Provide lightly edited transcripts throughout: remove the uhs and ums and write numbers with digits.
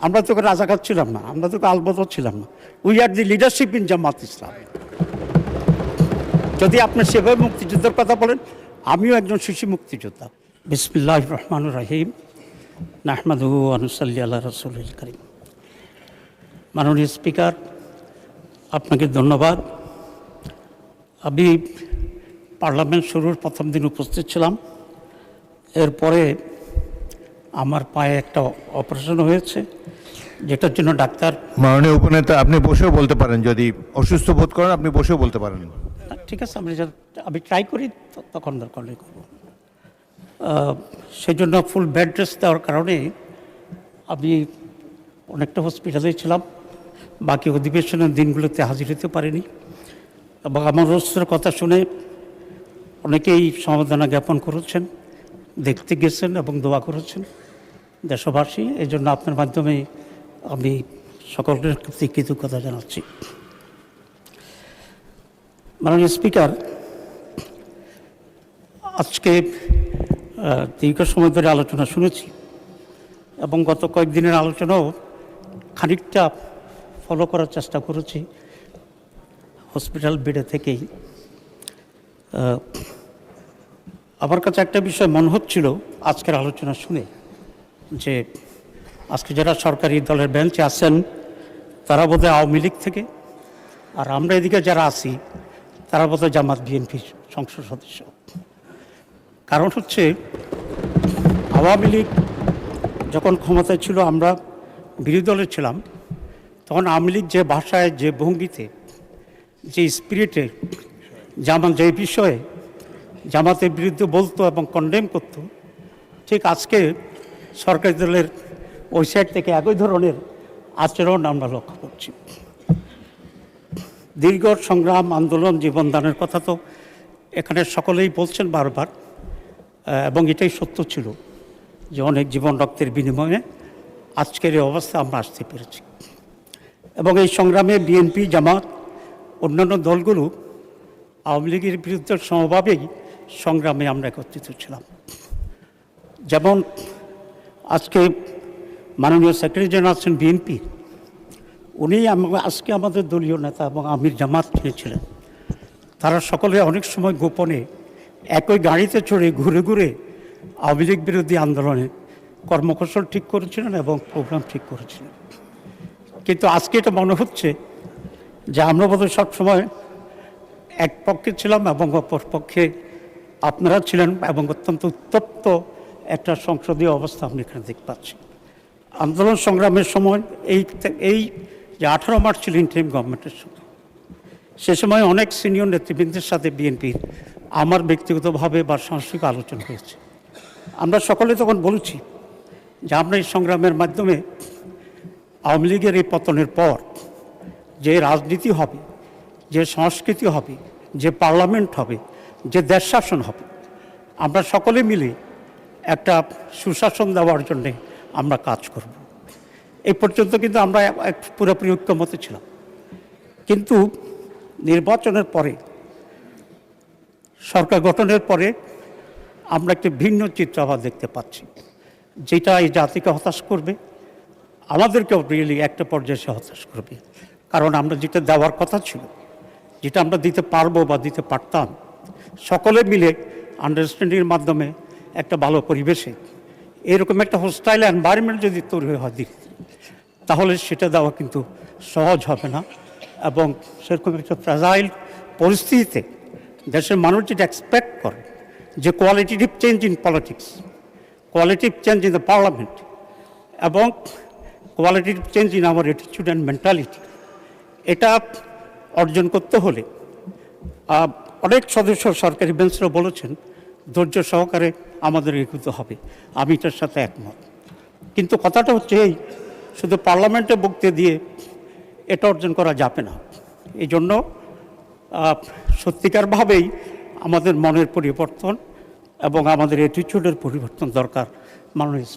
আমরা তো রাজাকার ছিলাম না, আমরা তো আলবদর ছিলাম না। We are the leadership in Jamaat Islam. যদি আপনি সেভাবে মুক্তিযুদ্ধের কথা বলেন, আমিও একজন শিশু মুক্তিযোদ্ধা। বিসমিল্লাহির রহমানির রহিম, নাহমাদুহু ওয়া নুসাল্লি আলা রাসূলিল কারীম। মাননীয় স্পিকার, আপনাকে ধন্যবাদ। আমি পার্লামেন্ট শুরুর প্রথম দিন উপস্থিত ছিলাম। এরপরে আমার পায়ে একটা অপারেশন হয়েছে, যেটার জন্য ডাক্তার। মাননীয় উপনেতা, আপনি বসেও বলতে পারেন, যদি অসুস্থ বোধ করেন আপনি বসেও বলতে পারেন। ঠিক আছে, আমি ট্রাই করি, তখন দরকার নেই করবো। সেই জন্য ফুল বেড রেস্ট দেওয়ার কারণে আমি অনেকটা হসপিটালে ছিলাম, বাকি অধিবেশনের দিনগুলোতে হাজির হতে পারিনি। এবং আমার অসুস্থের কথা শুনে অনেকেই সমবেদনা জ্ঞাপন করেছেন, দেখতে গেছেন এবং দোয়া করেছেন দেশবাসী। এই জন্য আপনার মাধ্যমে আমি সকলের প্রতি কৃতজ্ঞতা জানাচ্ছি। মাননীয় স্পিকার, আজকে দীর্ঘ সময় ধরে আলোচনা শুনেছি এবং গত কয়েকদিনের আলোচনাও খানিকটা ফলো করার চেষ্টা করেছি হসপিটাল বেডে থেকেই। আমার কাছে একটা বিষয় মনে হচ্ছিল আজকের আলোচনা শুনে, যে আজকে যারা সরকারি দলের বেঞ্চে আছেন তারা বোধহয় আওয়ামী লীগ থেকে, আর আমরা এদিকে যারা আছি তারা বোধহয় জামাত বিএনপি সংসদ সদস্য। কারণ হচ্ছে, আওয়ামী লীগ যখন ক্ষমতায় ছিল, আমরা বিরোধী দলে ছিলাম, তখন আওয়ামী লীগ যে ভাষায়, যে ভঙ্গিতে, যে স্পিরিটে যে বিষয়ে জামাতের বিরুদ্ধে বলতো এবং কন্ডেম করত, ঠিক আজকে সরকারি দলের ওই সাইড থেকে একই ধরনের আচরণ আমরা লক্ষ্য করছি। দীর্ঘ সংগ্রাম, আন্দোলন, জীবনদানের কথা তো এখানে সকলেই বলছেন বারবার, এবং এটাই সত্য ছিল যে অনেক জীবন রক্তের বিনিময়ে আজকের এই অবস্থা আমরা আসতে পেরেছি। এবং এই সংগ্রামে বিএনপি, জামাত, অন্যান্য দলগুলো আওয়ামী লীগের বিরুদ্ধে সমভাবেই সংগ্রামে আমরা একত্রিত ছিলাম। যেমন আজকে মাননীয় সেক্রেটারি জেনারেল আছেন বিএনপি, উনি আজকে আমাদের দলীয় নেতা এবং আমির জামাত ছিলেন। তারা সকলে অনেক সময় গোপনে একই গাড়িতে চড়ে ঘুরে ঘুরে আওয়ামী লীগ বিরোধী আন্দোলনে কর্মকৌশল ঠিক করেছিলেন এবং প্রোগ্রাম ঠিক করেছিলেন। কিন্তু আজকে এটা মনে হচ্ছে যে আমরা বোধহয় সবসময় এক পক্ষে ছিলাম এবং অপর পক্ষে আপনারা ছিলেন, এবং অত্যন্ত উত্তপ্ত একটা সংসদীয় অবস্থা আমি এখানে দেখতে পাচ্ছি। আন্দোলন সংগ্রামের সময় এই যে 18 মার্চ ছিল ইন্টারিম গভর্নমেন্টের সময়, সে সময় অনেক সিনিয়র নেতৃবৃন্দের সাথে বিএনপির আমার ব্যক্তিগতভাবে বা সাংস্কৃতিক আলোচনা হয়েছে। আমরা সকলে তখন বলেছি যে আমরা এই সংগ্রামের মাধ্যমে আওয়ামী লীগের এই পতনের পর যে রাজনীতি হবে, যে সংস্কৃতি হবে, যে পার্লামেন্ট হবে, যে দেশ শাসন হবে, আমরা সকলে মিলে একটা সুশাসন দেওয়ার জন্যে আমরা কাজ করব। এই পর্যন্ত কিন্তু আমরা পুরোপুরি ঐক্যমতে ছিলাম। কিন্তু নির্বাচনের পরে, সরকার গঠনের পরে আমরা একটি ভিন্ন চিত্র আবার দেখতে পাচ্ছি, যেটা এই জাতিকে হতাশ করবে, আমাদেরকেও রিয়েলি একটা পর্যায়ে সে হতাশ করবে। কারণ আমরা যেটা দেওয়ার কথা ছিল, যেটা আমরা দিতে পারবো বা দিতে পারতাম, সকলে মিলে আন্ডারস্ট্যান্ডিংয়ের মাধ্যমে একটা ভালো পরিবেশে এরকম একটা হোস্টাইল এনভায়রনমেন্ট যদি তৈরি হয় তাহলে সেটা দেওয়া কিন্তু সহজ হবে না। এবং সেরকম একটা ফ্রাজাইল পরিস্থিতিতে দেশের মানুষ যেটা এক্সপেক্ট করে, যে qualitative change in politics, qualitative change in the parliament, এবং qualitative change in our attitude and mentality, এটা অর্জন করতে হলে অনেক সদস্য সরকারি বেঞ্চরা বলেছেন ধৈর্য সহকারে আমাদের এগোতে হবে। আমি এটার সাথে একমত। কিন্তু কথাটা হচ্ছে এই, শুধু পার্লামেন্টে বক্তৃতা দিয়ে এটা অর্জন করা যাবে না। এই জন্য সত্যিকারভাবেই আমাদের মনের পরিবর্তন এবং আমাদের অ্যাটিটিউডের পরিবর্তন দরকার। মাননীয়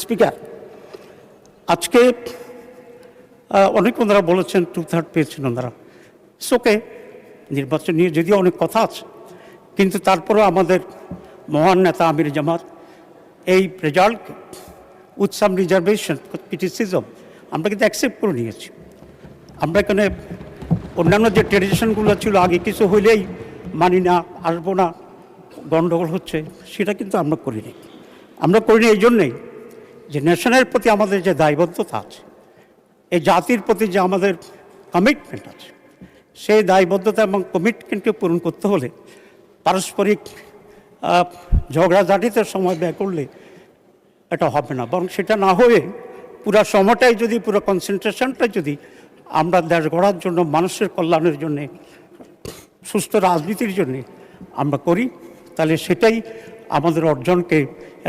স্পিকার, আজকে অনেক ওনারা বলেছেন 2/3 পেয়েছেন ওনারা, ওকে, নির্বাচন নিয়ে যদিও অনেক কথা আছে, কিন্তু তারপরেও আমাদের মহান নেতা আমির জামাত এই রেজাল্টকে উইথ সাম রিজার্ভেশন ক্রিটিসিজম আমরা কিন্তু অ্যাকসেপ্ট করে নিয়েছি। আমরা এখানে অন্যান্য যে ট্রেডিশনগুলো ছিল আগে কিছু হইলেই মানি না, আসবো না, গণ্ডগোল হচ্ছে, সেটা কিন্তু আমরা করিনি। আমরা করিনি এই জন্যেই যে নেশনের প্রতি আমাদের যে দায়বদ্ধতা আছে, এই জাতির প্রতি যে আমাদের কমিটমেন্ট আছে, সেই দায়বদ্ধতা এবং কমিটমেন্টকে পূরণ করতে হলে পারস্পরিক ঝগড়াঝাটিতে সময় ব্যয় করলে এটা হবে না। বরং সেটা না হয়ে পুরো সময়টাই যদি, পুরো কনসেন্ট্রেশনটা যদি আমরা দেশ গড়ার জন্য, মানুষের কল্যাণের জন্যে, সুস্থ রাজনীতির জন্যে আমরা করি, তাহলে সেটাই আমাদের অর্জনকে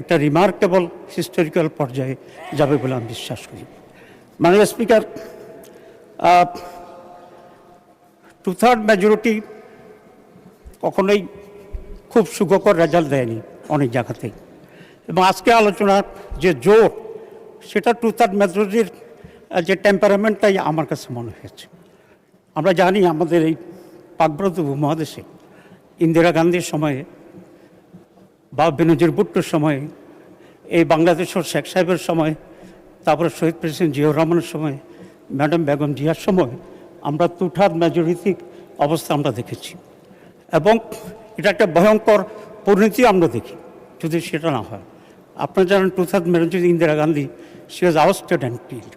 একটা রিমার্কেবল হিস্টোরিক্যাল পর্যায়ে যাবে বলে আমি বিশ্বাস করি। মাননীয় স্পিকার, 2/3 মেজরিটি কখনোই খুব সুখকর রেজাল্ট দেয়নি অনেক জায়গাতেই, এবং আজকে আলোচনার যে জোর, সেটা 2/3 মেজরিটির যে টেম্পারামেন্টটাই আমার কাছে মনে হয়েছে। আমরা জানি আমাদের এই পাকব্রত উপমহাদেশে ইন্দিরা গান্ধীর সময়ে বা বেনজির ভুট্টোর সময়ে, এই বাংলাদেশের শেখ সাহেবের সময়, তারপরে শহীদ প্রেসিডেন্ট জিয়াউর রহমানের সময়, ম্যাডাম বেগম জিয়ার সময় আমরা 2/3 মেজরিটি অবস্থা আমরা দেখেছি, এবং এটা একটা ভয়ঙ্কর পরিণতি আমরা দেখি যদি সেটা না হয়। আপনারা জানেন 2/3 majority Indira Gandhi, she was ousted and killed.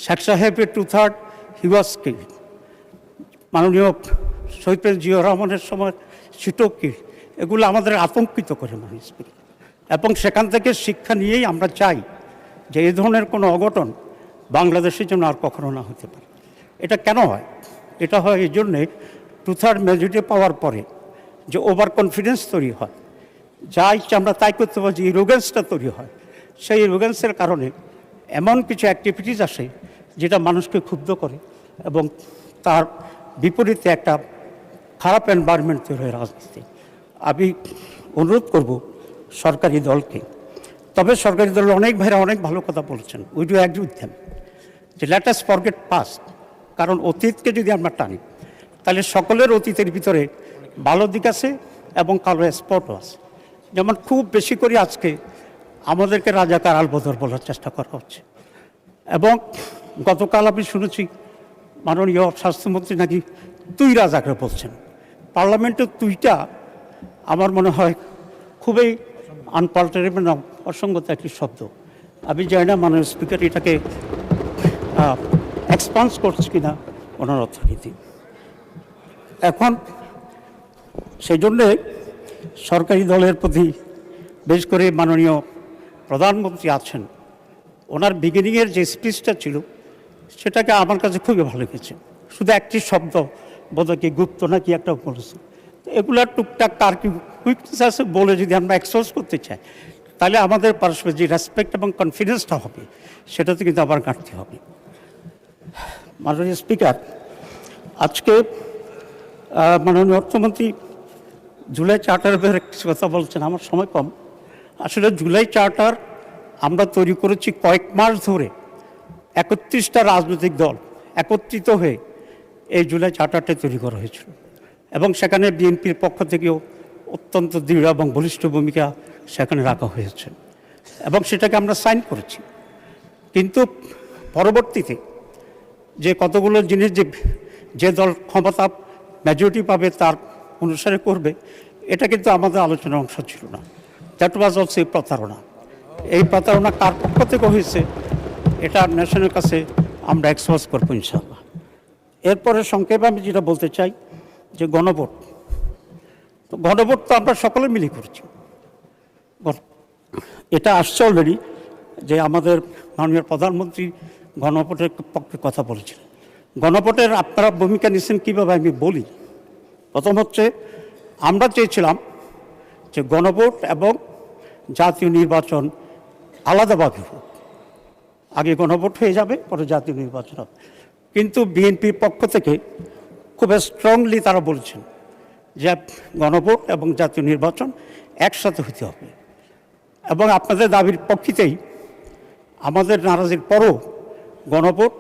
Sheikh সাহেবের 2/3 হি ওয়াজ কিল্ড। মাননীয় শহীদ প্রেসিডেন্ট জিয়াউর রহমানের সময় সেটাও কিল্ড। এগুলো আমাদের আতঙ্কিত করে মানুষ, এবং সেখান থেকে শিক্ষা নিয়েই আমরা চাই যে এই ধরনের কোনো অঘটন বাংলাদেশের জন্য আর কখনো না হতে পারে। এটা কেন হয়? এটা হয় এই জন্যে 2/3 মেজরিটি পাওয়ার পরে যে ওভার কনফিডেন্স তৈরি হয়, যা ইচ্ছে আমরা তাই করতে পারি, যে ইরোগেন্সটা তৈরি হয়, সেই ইরোগেন্সের কারণে এমন কিছু অ্যাক্টিভিটিস আসে যেটা মানুষকে ক্ষুব্ধ করে, এবং তার বিপরীতে একটা খারাপ এনভায়রনমেন্ট তৈরি হয় রাজনীতি। আমি অনুরোধ করব সরকারি দলকে, তবে সরকারি দলের অনেক ভাইরা অনেক ভালো কথা বলছেন, we do agree with them, যে লেট আস ফরগেট পাস্ট। কারণ অতীতকে যদি আমরা টানি, তাহলে সকলের অতীতের ভিতরে ভালো দিক আছে এবং কালো স্পটও আছে। যেমন খুব বেশি করে আজকে আমাদেরকে রাজাকার আলবদর বলার চেষ্টা করা হচ্ছে, এবং গতকাল আমি শুনেছি মাননীয় স্বাস্থ্যমন্ত্রী নাকি তুই রাজাকার বলছেন। পার্লামেন্টের তুইটা আমার মনে হয় খুবই আনপাল্টারেবল, অসঙ্গত একটি শব্দ। আমি জানি না মাননীয় স্পিকার এটাকে এক্সপান্স করছে কিনা ওনার অথরিটি। এখন সেই জন্যে সরকারি দলের প্রতি, বিশেষ করে মাননীয় প্রধানমন্ত্রী আছেন, ওনার বিগিনিংয়ের যে স্পিচটা ছিল সেটাকে আমার কাছে খুবই ভালো লেগেছে। শুধু একটি শব্দ বোধহয় কি গুপ্ত না কি একটা বলেছে। এগুলার টুকটাক কার কি উইকনেস আছে বলে যদি আমরা এক্সপোজ করতে চাই, তাহলে আমাদের পারস্পরিক যে রেসপেক্ট এবং কনফিডেন্সটা হবে, সেটাতে কিন্তু আবার ঘাটতি হবে। মাননীয় স্পিকার, আজকে মাননীয় অর্থমন্ত্রী জুলাই চার্টারের ব্যাপারে কিছু কথা বলছেন, আমার সময় কম। আসলে জুলাই চার্টার আমরা তৈরি করেছি কয়েক মাস ধরে, 31টা রাজনৈতিক দল একত্রিত হয়ে এই জুলাই চার্টারটা তৈরি করা হয়েছিল, এবং সেখানে বিএনপির পক্ষ থেকেও অত্যন্ত দৃঢ় এবং বলিষ্ঠ ভূমিকা সেখানে রাখা হয়েছে, এবং সেটাকে আমরা সাইন করেছি। কিন্তু পরবর্তীতে যে কতগুলো জিনিস যে দল ক্ষমতা মেজরিটি পাবে তার অনুসারে করবে, এটা কিন্তু আমাদের আলোচনার অংশ ছিল না। দ্যাট ওয়াজ অলসো প্রতারণা। এই প্রতারণা কার পক্ষ থেকে হয়েছে এটা নেশনের কাছে আমরা এক্সপোজ করবো ইনশাআল্লাহ। এরপরে সংক্ষেপে আমি যেটা বলতে চাই যে গণভোট, তো গণভোট তো আমরা সকলে মিলে করেছি। এটা আসছে অলরেডি যে আমাদের মাননীয় প্রধানমন্ত্রী গণভোটের পক্ষে কথা বলেছিলেন। গণভোটের আপনারা ভূমিকা নিচ্ছেন কীভাবে আমি বলি। প্রথম হচ্ছে, আমরা চেয়েছিলাম যে গণভোট এবং জাতীয় নির্বাচন আলাদাভাবে হোক। আগে গণভোট হয়ে যাবে, পরে জাতীয় নির্বাচন হবে। কিন্তু বিএনপির পক্ষ থেকে খুব স্ট্রংলি তারা বলছেন যে গণভোট এবং জাতীয় নির্বাচন একসাথে হতে হবে, এবং আপনাদের দাবির পক্ষেতেই আমাদের নারাজির পরও গণভোট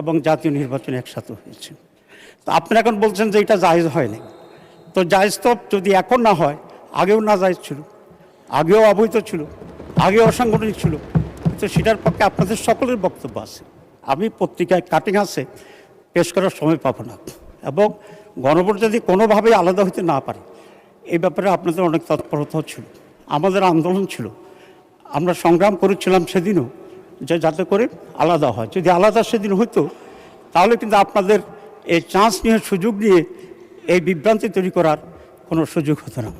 এবং জাতীয় নির্বাচন একসাথে হয়েছে। তো আপনারা এখন বলছেন যে এটা জায়েজ হয়নি। তো জায়েজ তো যদি এখন না হয়, আগেও না জায়েজ ছিল, আগেও অবৈধ ছিল, আগেও অসাংগঠনিক ছিল, কিন্তু সেটার পক্ষে আপনাদের সকলের বক্তব্য আছে। আমি পত্রিকায় কাটিং আছে, পেশ করার সময় পাবো না। এবং গণভোট যদি কোনোভাবেই আলাদা হতে না পারে, এই ব্যাপারে আপনাদের অনেক তৎপরতা ছিল, আমাদের আন্দোলন ছিল, আমরা সংগ্রাম করেছিলাম সেদিনও যে যাতে করে আলাদা হয়। যদি আলাদা সেদিন হতো তাহলে কিন্তু আপনাদের এই চান্স নিয়ে, সুযোগ নিয়ে এই বিভ্রান্তি তৈরি করার কোনো সুযোগ হতো না।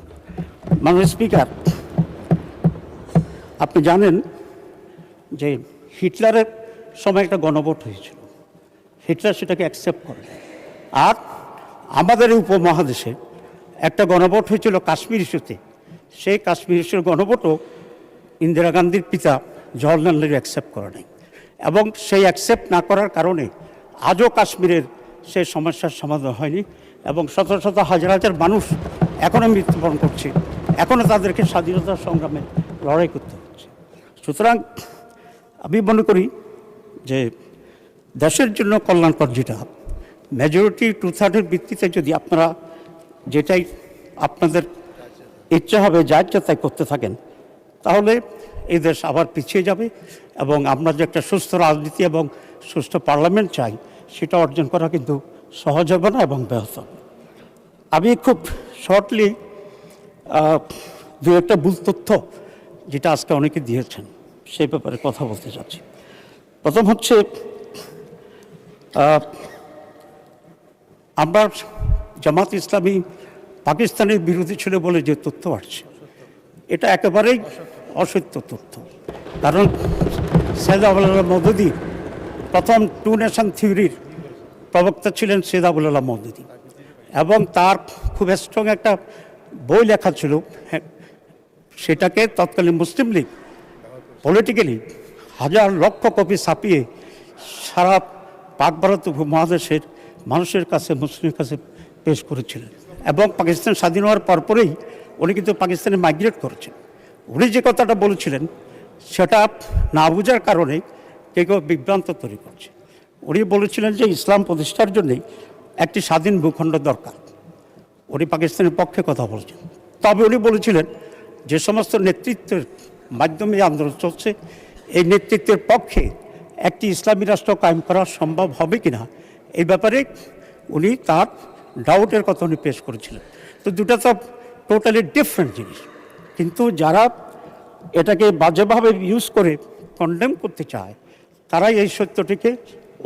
মাননীয় স্পিকার, আপনি জানেন যে হিটলারের সময় একটা গণভোট হয়েছিল, হিটলার সেটাকে অ্যাকসেপ্ট করে। আর আমাদের এই উপমহাদেশে একটা গণভোট হয়েছিল কাশ্মীর ইস্যুতে, সেই কাশ্মীর ইস্যুর গণভোটও ইন্দিরা গান্ধীর পিতা জওহরলাল নেহরু অ্যাকসেপ্ট করে নাই। এবং সেই অ্যাকসেপ্ট না করার কারণে আজও কাশ্মীরের সেই সমস্যার সমাধান হয়নি এবং শত শত হাজার হাজার মানুষ এখনও মৃত্যুবরণ করছে, এখনও তাদেরকে স্বাধীনতা সংগ্রামে লড়াই করতে হচ্ছে। সুতরাং আমি মনে করি যে দেশের জন্য কল্যাণকর যেটা মেজরিটি 2/3 ভিত্তিতে যদি আপনারা যেটাই আপনাদের ইচ্ছা হবে যা ইচ্ছা তাই করতে থাকেন, তাহলে এই দেশ আবার পিছিয়ে যাবে এবং আমরা যে একটা সুস্থ রাজনীতি এবং সুস্থ পার্লামেন্ট চাই সেটা অর্জন করা কিন্তু সহজ হবে না এবং ব্যাহত হবে। আমি খুব শর্টলি দু একটা ভুল তথ্য যেটা আজকে অনেকে দিয়েছেন সেই ব্যাপারে কথা বলতে চাচ্ছি। প্রথম হচ্ছে আমরা জামাত ইসলামী পাকিস্তানের বিরোধী ছিল বলে যে তথ্য আসছে, এটা একেবারেই অসত্য তথ্য। কারণ সৈয়দ আবুল মওদুদী প্রথম 2 নেশন থিওরির প্রবক্তা ছিলেন সৈয়দ আবুল মওদুদী, এবং তার খুব স্ট্রং একটা বই লেখা ছিল, সেটাকে তৎকালীন মুসলিম লীগ পলিটিক্যালি হাজার লক্ষ কপি ছাপিয়ে সারা পাক ভারত উপমহাদেশের মানুষের কাছে, মুসলিমের কাছে পেশ করেছিলেন। এবং পাকিস্তান স্বাধীন হওয়ার পরপরেই উনি কিন্তু পাকিস্তানে মাইগ্রেট করেছেন। উনি যে কথাটা বলেছিলেন সেটা না বোঝার কারণে কেউ বিভ্রান্ত তৈরি করছে। উনি বলেছিলেন যে ইসলাম প্রতিষ্ঠার জন্যই একটি স্বাধীন ভূখণ্ড দরকার। উনি পাকিস্তানের পক্ষে কথা বলছেন। তবে উনি বলেছিলেন যে সমস্ত নেতৃত্বের মাধ্যমে আন্দোলন চলছে, এই নেতৃত্বের পক্ষে একটি ইসলামী রাষ্ট্র কায়েম করা সম্ভব হবে কিনা এই ব্যাপারে উনি তার ডাউটের কথা উনি পেশ করেছিলেন। তো দুটা তো টোটালি ডিফারেন্ট জিনিস, কিন্তু যারা এটাকে বাজেভাবে ইউজ করে কন্ডেম করতে চায় তারাই এই সত্যটিকে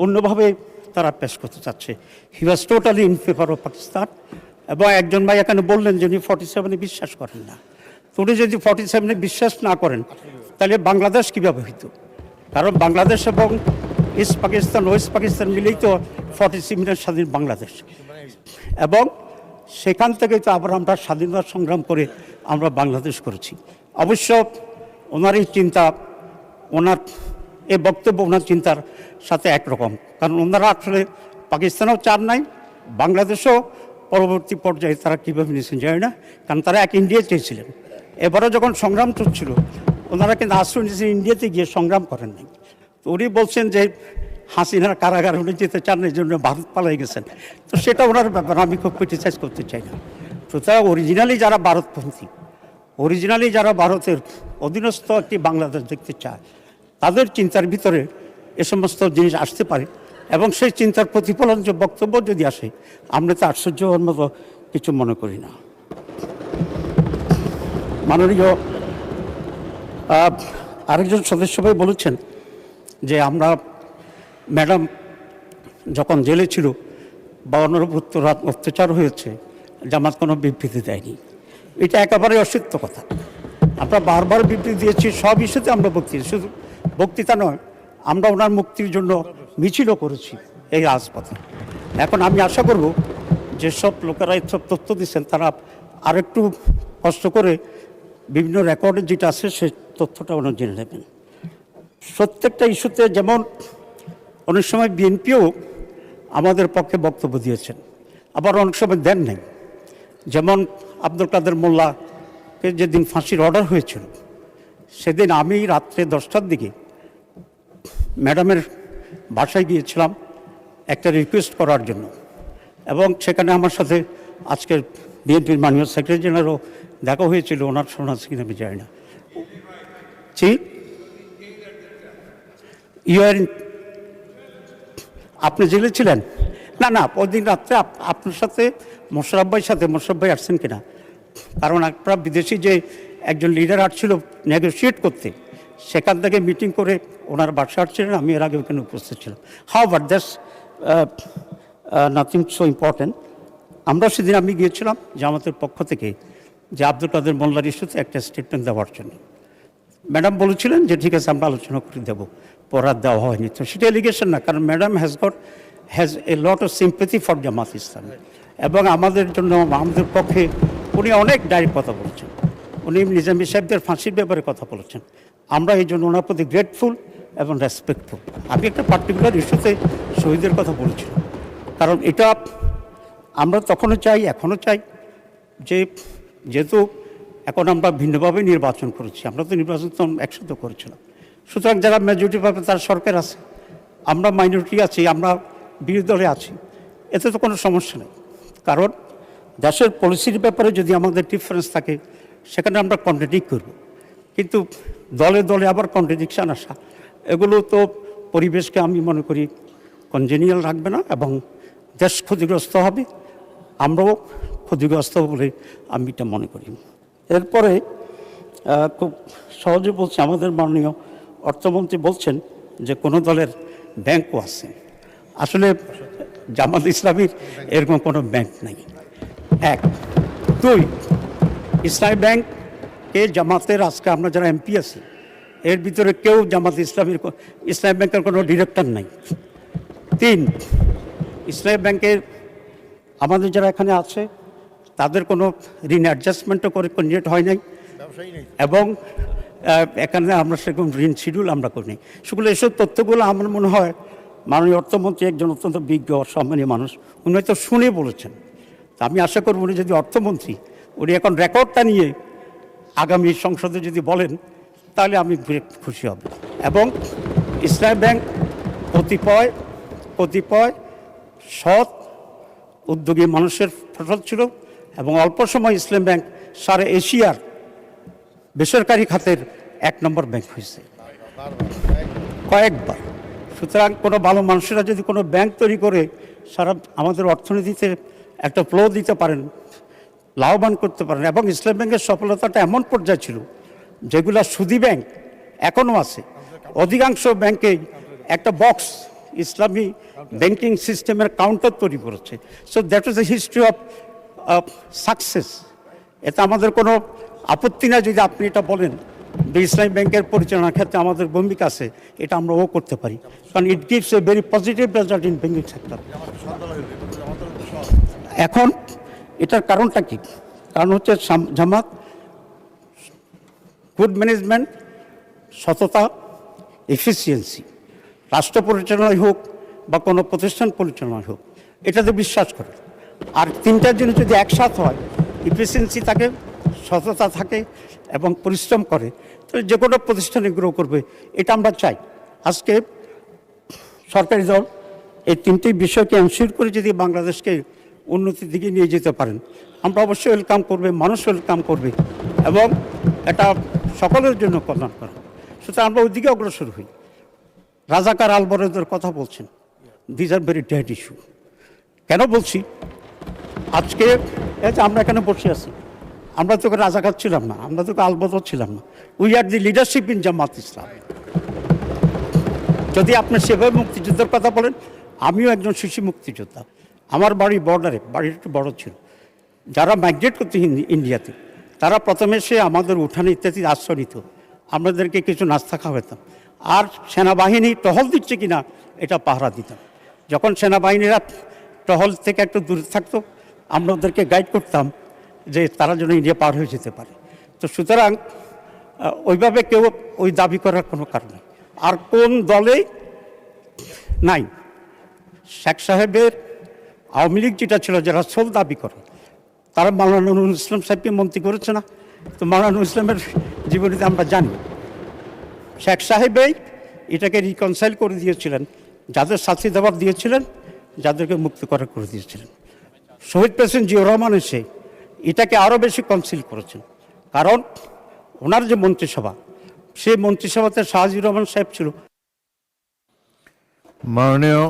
অন্যভাবে তারা পেশ করতে চাচ্ছে। He was totally in favour of Pakistan. এবং একজন ভাই এখানে বললেন যে উনি 47-এ বিশ্বাস করেন না। তো উনি যদি 47-এ বিশ্বাস না করেন তাহলে বাংলাদেশ কীভাবে হইত? কারণ বাংলাদেশ এবং ইস্ট পাকিস্তান, ওয়েস্ট পাকিস্তান মিলেই তো 47-এর স্বাধীন বাংলাদেশ, এবং সেখান থেকে তো আবার আমরা স্বাধীনতা সংগ্রাম করে আমরা বাংলাদেশ করেছি। অবশ্য ওনার এই চিন্তা, ওনার এই বক্তব্য ওনার চিন্তার সাথে একরকম, কারণ ওনারা আসলে পাকিস্তানেও চান নাই, বাংলাদেশও পরবর্তী পর্যায়ে তারা কীভাবে নিয়েছেন জানি না, কারণ তারা এক ইন্ডিয়া চেয়েছিলেন। এবারও যখন সংগ্রাম চলছিল ওনারা কিন্তু আশ্রয় নিয়েছেন, ইন্ডিয়াতে গিয়ে সংগ্রাম করেন নাই। তো উনি বলছেন যে হাসিনার কারাগার উনি যেতে চান এই জন্য ভারত পালাই গেছেন। তো সেটা ওনার ব্যাপার, আমি খুব ক্রিটিসাইজ করতে চাই না। সুতরাং অরিজিনালি যারা ভারতপন্থী, অরিজিনালি যারা ভারতের অধীনস্থ একটি বাংলাদেশ দেখতে চায়, তাদের চিন্তার ভিতরে এ সমস্ত জিনিস আসতে পারে, এবং সেই চিন্তার প্রতিফলন যে বক্তব্য যদি আসে আমরা তো আশ্চর্য হওয়ার মতো কিছু মনে করি না। মাননীয় আরেকজন সদস্য ভাই বলেছেন যে আমরা ম্যাডাম যখন জেলে ছিল বা অনবরত অত্যাচার হয়েছে জামাত কোনো বিবৃতি দেয়নি। এটা একেবারে অসত্য কথা। আমরা বারবার বিবৃতি দিয়েছি, সব ইস্যুতে আমরা বক্তৃতা, শুধু বক্তৃতা নয়, আমরা ওনার মুক্তির জন্য মিছিলও করেছি এই রাজপথে। এখন আমি আশা করব যেসব লোকেরা এইসব তথ্য দিচ্ছেন তারা আরেকটু কষ্ট করে বিভিন্ন রেকর্ডে যেটা আছে সেই তথ্যটা ওনারা জেনে নেবেন। প্রত্যেকটা ইস্যুতে যেমন অনেক সময় বিএনপিও আমাদের পক্ষে বক্তব্য দিয়েছেন, আবার অনেক সময় দেন নাই। যেমন আব্দুল কাদের মোল্লাকে যেদিন ফাঁসির অর্ডার হয়েছিল সেদিন আমি রাত্রে 10টার দিকে ম্যাডামের বাসায় গিয়েছিলাম একটা রিকোয়েস্ট করার জন্য, এবং সেখানে আমার সাথে আজকের বিএনপির মাননীয় সেক্রেটারি জেনারেলও দেখা হয়েছিল। ওনার শোনা আছে কিনা আমি জানি না। জি, ইউ আর আপনি জেলে ছিলেন? না না, ওই দিন রাত্রে আপনার সাথে মোশাররফ ভাই আসছেন কিনা, কারণ একটা বিদেশি যে একজন লিডার আসছিল নেগোশিয়েট করতে, সেখান থেকে মিটিং করে ওনার বাসা আসছিলেন, আমি এর আগে ওখানে উপস্থিত ছিলাম। How but that's nothing so important. আমরা সেদিন আমি গিয়েছিলাম জামাতের পক্ষ থেকে যে আব্দুল কাদের মোল্লার ইস্যুতে একটা স্টেটমেন্ট দেওয়ার জন্য। ম্যাডাম বলেছিলেন যে ঠিক আছে আমরা আলোচনা করে দেবো, পরার দেওয়া হয়নি। তো সেটা এলিগেশন না, কারণ madam has a lot of sympathy for Jamaat Islam, এবং আমাদের জন্য আমাদের পক্ষে উনি অনেক ডাইরেক্ট কথা বলেছেন। উনি নিজামী সাহেবদের ফাঁসির ব্যাপারে কথা বলেছেন। আমরা এই জন্য ওনার প্রতি গ্রেটফুল এবং রেসপেক্টফুল। আমি একটা পার্টিকুলার ইস্যুতে শহীদের কথা বলেছিলাম, কারণ এটা আমরা তখনও চাই, এখনও চাই যে যেহেতু এখন আমরা ভিন্নভাবে নির্বাচন করেছি, আমরা তো নির্বাচন তো একসাথে করেছিলাম, সুতরাং যারা মেজরিটি পাবে তার সরকার আছে, আমরা মাইনরিটি আছি, আমরা বিরোধী দলে আছি, এতে তো কোনো সমস্যা নেই। কারণ দেশের পলিসির ব্যাপারে যদি আমাদের ডিফারেন্স থাকে সেখানে আমরা কন্ট্রাডিক্ট করব, কিন্তু দলে দলে আবার কন্ট্রাডিকশান আসা, এগুলো তো পরিবেশকে আমি মনে করি কনজেনিয়াল রাখবে না, এবং দেশ ক্ষতিগ্রস্ত হবে, আমরাও ক্ষতিগ্রস্ত বলে আমি এটা মনে করি। এরপরে খুব সহজে বলছে, আমাদের মাননীয় অর্থমন্ত্রী বলছেন যে কোনো দলের ব্যাংকও আছে। আসলে জামাত ইসলামীর এরকম কোনো ব্যাংক নেই, এক। দুই, ইসলামী ব্যাংকে জামাতের আজকে আমরা যারা এমপি আছি এর ভিতরে কেউ জামাত ইসলামী ব্যাংকের কোনো ডিরেক্টর নাই। তিন, ইসলামী ব্যাংকের আমাদের যারা এখানে আছে তাদের কোনো ঋণ অ্যাডজাস্টমেন্টও করে কন্ডিয়েট হয় নাই, এবং এখানে আমরা সেরকম ঋণ শিডিউল আমরা করিনি। সেগুলো এসব তথ্যগুলো আমার মনে হয় মাননীয় অর্থমন্ত্রী একজন অত্যন্ত বিজ্ঞ সম্মানীয় মানুষ, উনি হয়তো শুনে বলেছেন। তা আমি আশা করব উনি যদি অর্থমন্ত্রী, উনি এখন রেকর্ডটা নিয়ে আগামী সংসদে যদি বলেন তাহলে আমি খুশি হব। এবং ইসলামী ব্যাংক কতিপয় সৎ উদ্যোগী মানুষের ফসল ছিল, এবং অল্প সময় ইসলামী ব্যাংক সারা এশিয়ার বেসরকারি খাতের 1 নম্বর ব্যাংক হয়েছে কয়েকবার। সুতরাং কোনো ভালো মানুষেরা যদি কোনো ব্যাংক তৈরি করে সারা আমাদের অর্থনীতিতে একটা ফ্লো দিতে পারেন, লাভবান করতে পারেন, এবং ইসলামী ব্যাংকের সফলতাটা এমন পর্যায়ে ছিল যেগুলা সুদী ব্যাংক এখনও আছে, অধিকাংশ ব্যাংকেই একটা বক্স ইসলামী ব্যাংকিং সিস্টেমের কাউন্টার তৈরি করেছে। So that is the history of success. এতে আমাদের কোনো আপত্তি না যদি আপনি এটা বলেন যে ইসলামী ব্যাংকের পরিচালনার ক্ষেত্রে আমাদের ভূমিকা আছে, এটা আমরা করতে পারি, কারণ it gives a very positive result in banking sector. এখন এটার কারণটা কি? কারণ হচ্ছে জামাত গুড ম্যানেজমেন্ট, সততা, এফিসিয়েন্সি, রাষ্ট্র পরিচালনায় হোক বা কোনো প্রতিষ্ঠান পরিচালনায় হোক, এটাতে বিশ্বাস করে। আর তিনটার জিনিস যদি একসাথে হয়, এফিসিয়েন্সি থাকে, সততা থাকে এবং পরিশ্রম করে, তাহলে যে কোনো প্রতিষ্ঠানে গ্রো করবে, এটা আমরা চাই। আজকে সরকারি দল এই তিনটি বিষয়কে এনশিওর করে যদি বাংলাদেশকে উন্নতির দিকে নিয়ে যেতে পারেন, আমরা অবশ্যই ওয়েলকাম করবে, মানুষ ওয়েলকাম করবে, এবং এটা সকলের জন্য কল্যাণকর। সুতরাং আমরা ওই দিকে অগ্রসর হই। রাজাকার আলবরদের কথা বলছেন, these are very dead issue. কেন বলছি? আজকে আমরা এখানে বসে আছি, আমরা তোকে রাজাকার ছিলাম না, আমরা তোকে আলবদর ছিলাম না, we are the leadership in Jamaat Islam. যদি আপনি সেভাবে মুক্তিযুদ্ধের কথা বলেন, আমিও একজন শিশু মুক্তিযোদ্ধা। আমার বাড়ি বর্ডারে, বাড়ি একটু বড় ছিল। যারা মাইগ্রেট করতে ইন্ডিয়াতে, তারা প্রথমে সে আমাদের উঠানে ইত্যাদি আশ্রয় নিত, আমাদেরকে কিছু নাস্তা খাওয়াতাম, আর সেনাবাহিনী টহল দিচ্ছে কিনা এটা পাহারা দিতাম। যখন সেনাবাহিনীরা টহল থেকে একটু দূরে থাকতো, আমরা ওদেরকে গাইড করতাম যে তারা যেন ইন্ডিয়া পার হয়ে যেতে পারে। তো সুতরাং ওইভাবে কেউ ওই দাবি করার কোনো কারণ নেই। আর কোন দলে নাই, শেখ সাহেবের আওয়ামী লীগ যেটা ছিল, যারা সোল দাবি করে, তারা মাওলানা নুরুল ইসলাম সাহেবকে মন্ত্রী করেছে না? তো মাওলানা নুরুল ইসলামের জীবনীতে আমরা জানি শেখ সাহেবেই এটাকে রিকনসাইল করে দিয়েছিলেন, যাদের শাস্তি দেওয়ার দিয়েছিলেন, যাদেরকে মুক্ত করা করে দিয়েছিলেন। শহীদ প্রেসিডেন্ট জিয়াউর রহমান এসে এটাকে আরও বেশি কনসিল করেছেন, কারণ ওনার যে মন্ত্রিসভা, সেই মন্ত্রিসভাতে শাহজিউর রহমান সাহেব ছিল, মাননীয়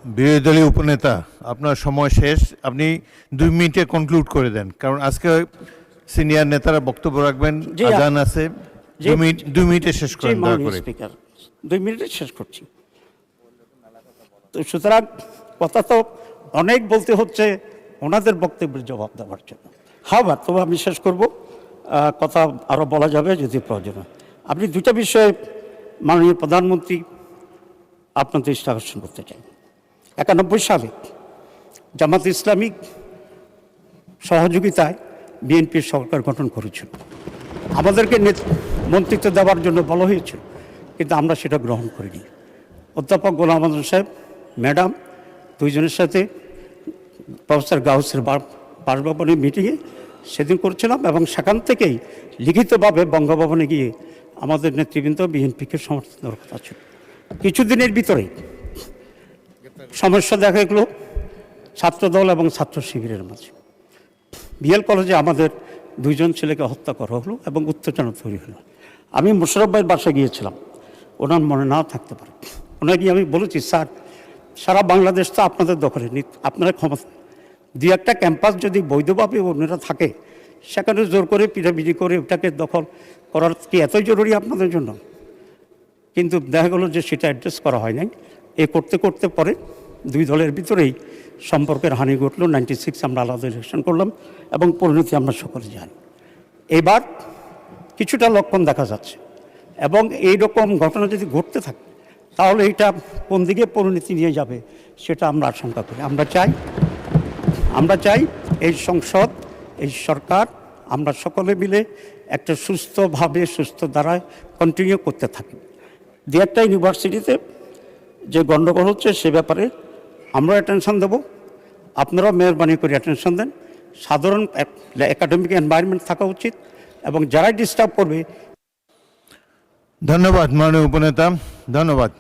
বিরোধী দলীয় উপনেতা, আপনার সময় শেষ। আপনি 2 মিনিটে কনক্লুড করে দেন, কারণ আজকে সিনিয়র নেতারা বক্তব্য রাখবেন, জি, আজান আছে। জি। 2 মিনিটে শেষ করেন দয়া মাননীয় করে। স্পিকার, 2 মিনিটে শেষ করছি। তো সুতরাং কথা তো অনেক বলতে হচ্ছে ওনাদের বক্তব্যের জবাব দেওয়ার জন্য। হ্যাঁ, তবে আমি শেষ করব, কথা আরও বলা যাবে যদি প্রয়োজন হয়। আপনি 2টা বিষয়ে মাননীয় প্রধানমন্ত্রী আপনার দৃষ্টি আকর্ষণ করতে চাই। 91 সালে জামাত ইসলামিক সহযোগিতায় বিএনপির সরকার গঠন করেছিল। আমাদেরকে মন্ত্রিত্ব দেওয়ার জন্য বলা হয়েছিল, কিন্তু আমরা সেটা গ্রহণ করিনি। অধ্যাপক গোলাম আজম সাহেব, ম্যাডাম, দুইজনের সাথে প্রফেসর গাউসের বাসভবনে মিটিংয়ে সেদিন করছিলাম, এবং সেখান থেকেই লিখিতভাবে বঙ্গভবনে গিয়ে আমাদের নেতৃবৃন্দ বিএনপিকে সমর্থন দেওয়ার কথা ছিল। কিছুদিনের ভিতরেই সমস্যা দেখা গেল ছাত্রদল এবং ছাত্র শিবিরের মাঝে। বিএল কলেজে আমাদের 2 জন ছেলেকে হত্যা করা হলো এবং উত্তেজনা তৈরি হলো। আমি মোশাররফ ভাইয়ের বাসায় গিয়েছিলাম, ওনার মনে নাও থাকতে পারে। ওনাকে আমি বলেছি, স্যার, সারা বাংলাদেশ তো আপনাদের দখলে, আপনারা ক্ষমতা, 2-1টা ক্যাম্পাস যদি বৈধভাবে অন্যরা থাকে, সেখানে জোর করে পিটাপিটি করে ওটাকে দখল করার কি এতই জরুরি আপনাদের জন্য? কিন্তু দেখা গেলো যে সেটা অ্যাড্রেস করা হয় নাই। এ করতে করতে পরে 2 দলের ভিতরেই সম্পর্কের হানি ঘটলো। 96 আমরা আলাদা ইলেকশন করলাম এবং পরিণতি আমরা সকলে জানি। এবার কিছুটা লক্ষণ দেখা যাচ্ছে, এবং এই রকম ঘটনা যদি ঘটতে থাকে তাহলে এটা কোন দিকে পরিণতি নিয়ে যাবে সেটা আমরা আশঙ্কা করি। আমরা চাই এই সংসদ, এই সরকার, আমরা সকলে মিলে একটা সুস্থভাবে, সুস্থ ধারায় কন্টিনিউ করতে থাকি। 2-1টা ইউনিভার্সিটিতে যে গণ্ডগোল হচ্ছে সে ব্যাপারে আমরা অ্যাটেনশন দেব, আপনারাও মেহরবানি করে অ্যাটেনশন দেন। সাধারণ একাডেমিক এনভায়রনমেন্ট থাকা উচিত, এবং যারাই ডিস্টার্ব করবে। ধন্যবাদ মাননীয় উপনেতা, ধন্যবাদ।